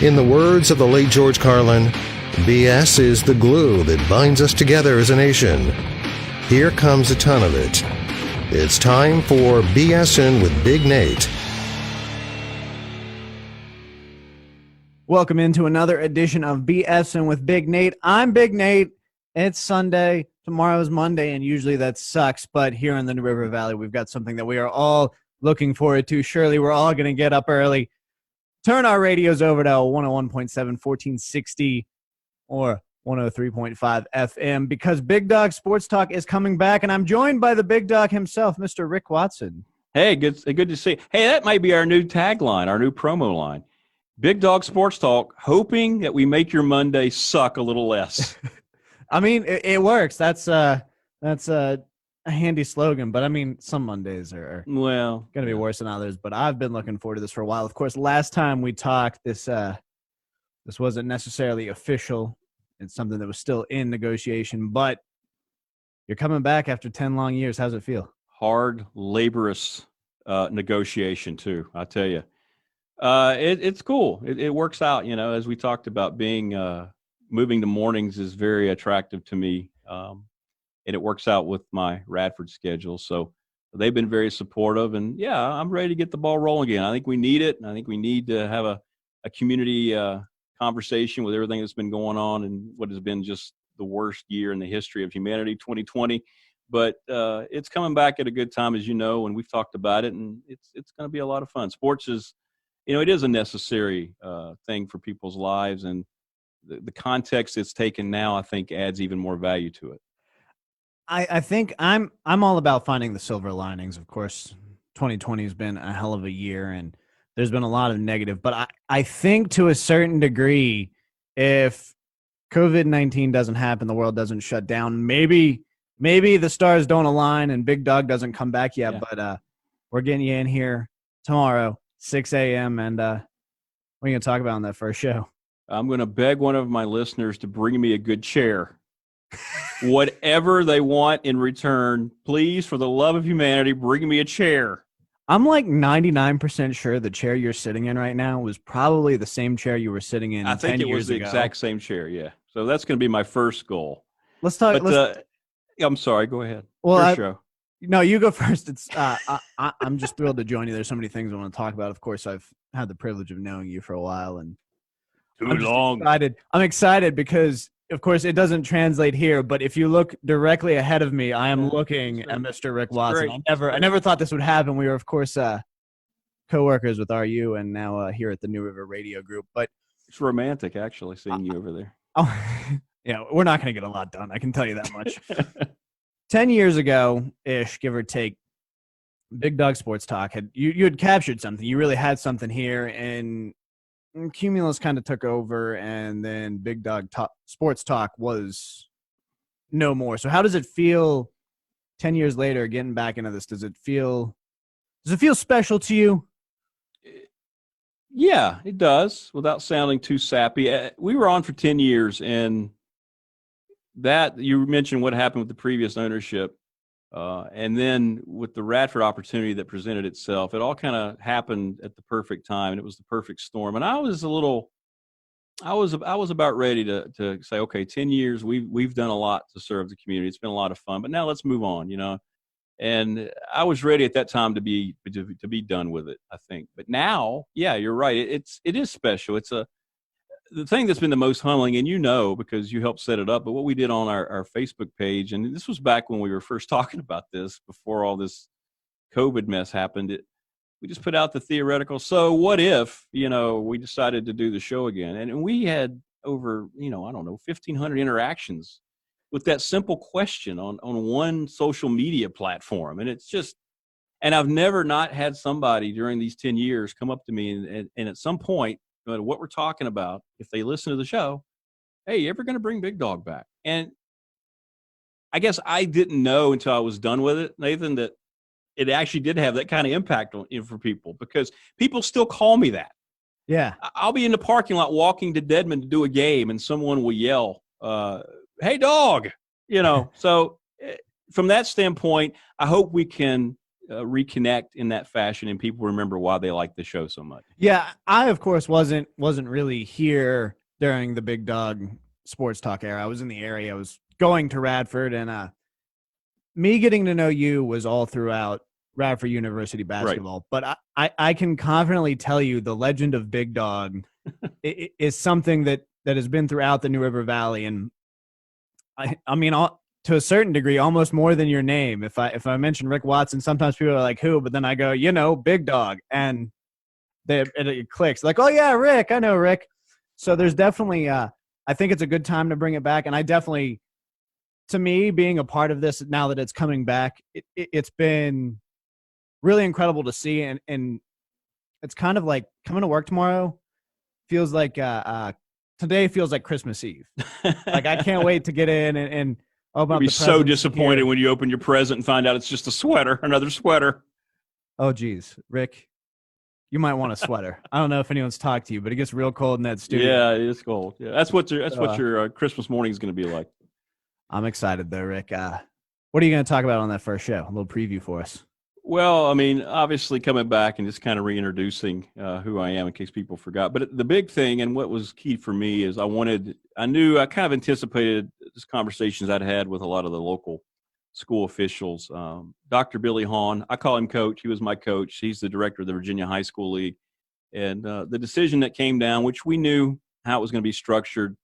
In the words of the late George Carlin, BS is the glue that binds us together as a nation. Here comes a ton of it. It's time for BSing with Big Nate. Welcome into another edition of BSing with Big Nate. I'm Big Nate. It's Sunday. Tomorrow is Monday, and usually that sucks. But here in the New River Valley, we've got something that we are all looking forward to. Surely we're all going to get up early, turn our radios over to 101.7, 1460, or 103.5 FM, because Big Dawg Sports Talk is coming back, and I'm joined by the Big Dawg himself, Mr. Rick Watson. Hey, good to see you. Hey, that might be our new tagline, our new promo line. Big Dawg Sports Talk, hoping that we make your Monday suck a little less. I mean, it works. That's a handy slogan, but I mean, some Mondays are going to be worse than others, but I've been looking forward to this for a while. Of course, last time we talked, this wasn't necessarily official. It's something that was still in negotiation, but you're coming back after 10 long years. How's it feel? Hard, laborious negotiation, too, I tell you. It's cool. It works out, you know, as we talked about, moving to mornings is very attractive to me. And it works out with my Radford schedule. So they've been very supportive, and yeah, I'm ready to get the ball rolling again. I think we need it. And I think we need to have a community conversation with everything that's been going on and what has been just the worst year in the history of humanity, 2020. But it's coming back at a good time, as you know, and we've talked about it, and it's going to be a lot of fun. Sports is, you know, it is a necessary thing for people's lives, and the context it's taken now, I think, adds even more value to it. I think I'm all about finding the silver linings. Of course, 2020 has been a hell of a year, and there's been a lot of negative. But I think to a certain degree, if COVID-19 doesn't happen, the world doesn't shut down, maybe the stars don't align and Big Dawg doesn't come back yet. Yeah. But we're getting you in here tomorrow, 6 a.m., and what are you going to talk about on that first show? I'm going to beg one of my listeners to bring me a good chair. Whatever they want in return, please, for the love of humanity, bring me a chair. I'm like 99% sure the chair you're sitting in right now was probably the same chair you were sitting in 10 years ago. I think it was the exact same chair, yeah. So that's going to be my first goal. Let's talk. I'm sorry, go ahead. Well, show. No, you go first. It's I'm just thrilled to join you. There's so many things I want to talk about. Of course, I've had the privilege of knowing you for a while, and I'm excited because, of course, it doesn't translate here, but if you look directly ahead of me, I am looking at Mr. Rick Watson. I never thought this would happen. We were, of course, co-workers with RU and now here at the New River Radio Group. But it's romantic, actually, seeing you over there. Oh, yeah, we're not going to get a lot done. I can tell you that much. 10 years ago-ish, give or take, Big Dawg Sports Talk you had captured something. You really had something here, and Cumulus kind of took over, and then Big Dawg Sports Talk was no more. So how does it feel 10 years later getting back into this? Does it feel special to you? Yeah, it does, without sounding too sappy. We were on for 10 years, and that you mentioned what happened with the previous ownership. And then with the Radford opportunity that presented itself, it all kind of happened at the perfect time, and it was the perfect storm. And I was about ready to say, okay, 10 years, we've done a lot to serve the community. It's been a lot of fun, but now let's move on, you know. And I was ready at that time to be done with it, I think. But now, yeah, you're right. It is special. It's the thing that's been the most humbling, and you know, because you helped set it up, but what we did on our Facebook page, and this was back when we were first talking about this, before all this COVID mess happened, we just put out the theoretical, so what if, you know, we decided to do the show again? And we had over, you know, I don't know, 1,500 interactions with that simple question on one social media platform. And it's just, and I've never not had somebody during these 10 years come up to me and at some point, no matter what we're talking about, if they listen to the show, hey, you ever going to bring Big Dawg back? And I guess I didn't know until I was done with it, Nathan, that it actually did have that kind of impact on, you know, for people, because people still call me that. Yeah. I'll be in the parking lot walking to Deadman to do a game, and someone will yell, hey, dog, you know. So from that standpoint, I hope we can reconnect in that fashion and people remember why they like the show so much. Yeah, I of course wasn't really here during the Big Dawg Sports Talk era. I was in the area. I was going to Radford, and me getting to know you was all throughout Radford University basketball. Right. But I can confidently tell you the legend of Big Dawg is something that has been throughout the New River Valley, and I mean, to a certain degree, almost more than your name. If I mention Rick Watson, sometimes people are like, who? But then I go, Big Dawg, and it clicks. Like, oh yeah, Rick, I know Rick. So there's definitely, I think it's a good time to bring it back, and I definitely, to me, being a part of this now that it's coming back, it's been really incredible to see, and it's kind of like coming to work tomorrow feels like today feels like Christmas Eve. Like I can't wait to get in and open up. You'll be so disappointed here when you open your present and find out it's just a sweater, another sweater. Oh geez, Rick, you might want a sweater. I don't know if anyone's talked to you, but it gets real cold in that studio. Yeah, it's cold. Yeah, that's what your Christmas morning is going to be like. I'm excited though, Rick. What are you going to talk about on that first show? A little preview for us. Well, I mean, obviously coming back and just kind of reintroducing who I am in case people forgot. But the big thing and what was key for me is I kind of anticipated these conversations I'd had with a lot of the local school officials. Dr. Billy Hahn, I call him coach. He was my coach. He's the director of the Virginia High School League. And the decision that came down, which we knew how it was going to be structured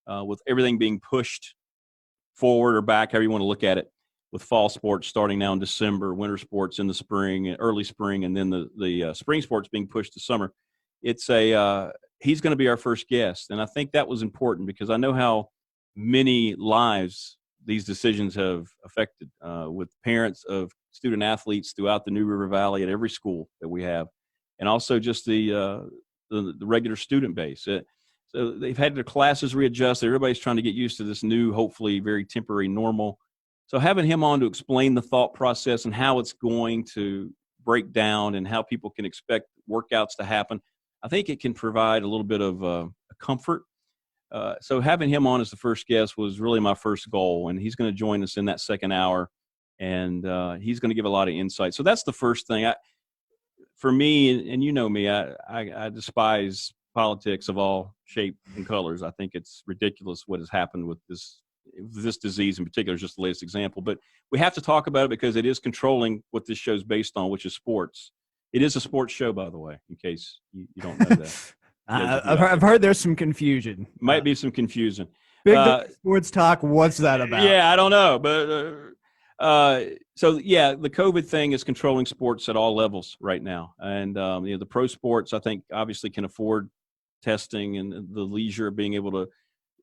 with everything being pushed forward or back, however you want to look at it, with fall sports starting now in December, winter sports in the spring, early spring, and then the spring sports being pushed to summer. He's going to be our first guest. And I think that was important because I know how many lives these decisions have affected with parents of student athletes throughout the New River Valley at every school that we have, and also just the regular student base. So they've had their classes readjusted. Everybody's trying to get used to this new, hopefully very temporary normal. So having him on to explain the thought process and how it's going to break down and how people can expect workouts to happen, I think it can provide a little bit of comfort. So having him on as the first guest was really my first goal, and he's going to join us in that second hour, and he's going to give a lot of insight. So that's the first thing. For me, and you know me, I despise politics of all shape and colors. I think it's ridiculous what has happened with this disease in particular is just the latest example, but we have to talk about it because it is controlling what this show's based on, which is sports. It is a sports show, by the way, in case you don't know that. I've heard there's some confusion. Might be some confusion. Big Dawg Sports Talk, what's that about? Yeah, I don't know, but so yeah, the COVID thing is controlling sports at all levels right now, and the pro sports I think obviously can afford testing and the leisure of being able to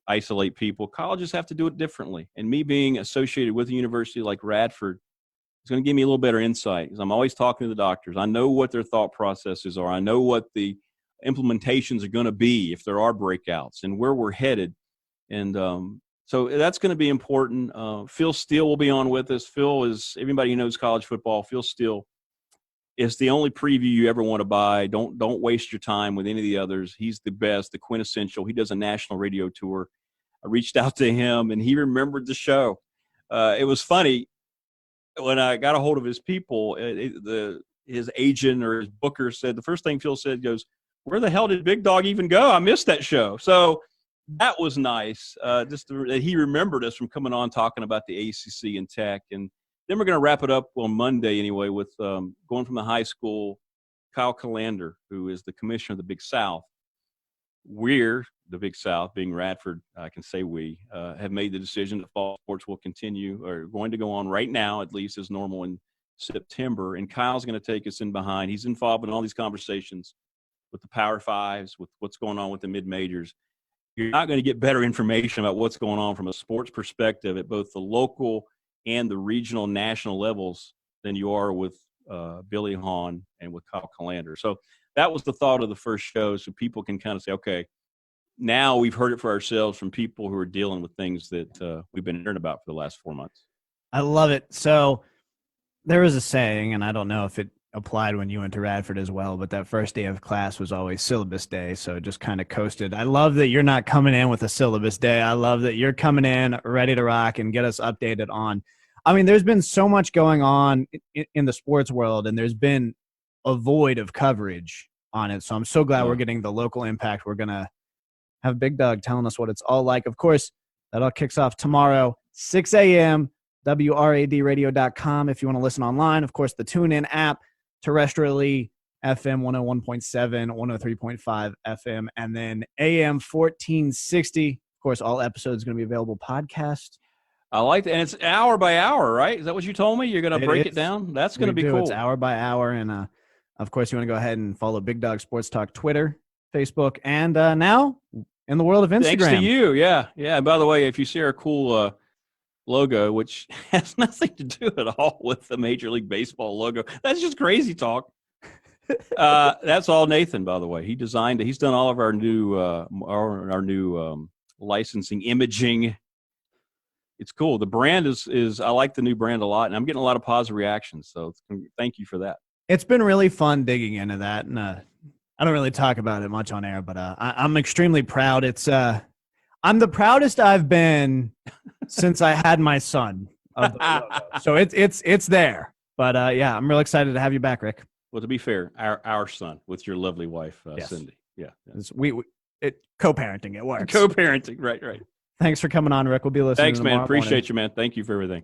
isolate people. Colleges have to do it differently. And me being associated with a university like Radford is going to give me a little better insight because I'm always talking to the doctors. I know what their thought processes are. I know what the implementations are going to be if there are breakouts and where we're headed. And so that's going to be important. Phil Steele will be on with us. Phil is, everybody who knows college football, Phil Steele is the only preview you ever want to buy. Don't waste your time with any of the others. He's the best, the quintessential. He does a national radio tour. I reached out to him, and he remembered the show. It was funny. When I got a hold of his people, his agent or his booker said, the first thing Phil said goes, "Where the hell did Big Dawg even go? I missed that show." So that was nice. That he remembered us from coming on talking about the ACC and Tech. And then we're going to wrap it up on Monday anyway with going from the high school, Kyle Calander, who is the commissioner of the Big South. We're, the Big South, being Radford, I can say we, have made the decision that fall sports will continue, or going to go on right now, at least as normal in September. And Kyle's going to take us in behind. He's involved in all these conversations with the Power Fives, with what's going on with the mid-majors. You're not going to get better information about what's going on from a sports perspective at both the local and the regional, national levels than you are with Billy Hahn and with Kyle Calander. So that was the thought of the first show, so people can kind of say, okay, now we've heard it for ourselves from people who are dealing with things that we've been hearing about for the last 4 months. I love it. So there was a saying, and I don't know if it applied when you went to Radford as well, but that first day of class was always syllabus day, so it just kind of coasted. I love that you're not coming in with a syllabus day. I love that you're coming in ready to rock and get us updated on I mean, there's been so much going on in the sports world, and there's been a void of coverage on it. So I'm so glad we're getting the local impact. We're going to have Big Dawg telling us what it's all like. Of course, that all kicks off tomorrow, 6 a.m., WRADradio.com if you want to listen online. Of course, the TuneIn app, terrestrially, FM 101.7, 103.5 FM, and then AM 1460. Of course, all episodes going to be available podcast. I like that. And it's hour by hour, right? Is that what you told me? You're going to break it down? That's going to be cool. It's hour by hour. And, of course, you want to go ahead and follow Big Dawg Sports Talk, Twitter, Facebook, and now in the world of Instagram. Thanks to you, yeah. Yeah, and by the way, if you see our cool logo, which has nothing to do at all with the Major League Baseball logo, that's just crazy talk. That's all Nathan, by the way. He designed it. He's done all of our new licensing, imaging. It's cool. The brand is I like the new brand a lot, and I'm getting a lot of positive reactions. So thank you for that. It's been really fun digging into that, and I don't really talk about it much on air, but I'm extremely proud. It's I'm the proudest I've been since I had my son. Of the logo. So it's there. But yeah, I'm real excited to have you back, Rick. Well, to be fair, our son with your lovely wife, yes. Cindy. Yeah. We co-parenting. It works. Co-parenting. Right. Thanks for coming on, Rick. We'll be listening. Thanks, man. Appreciate you, man. Thank you for everything.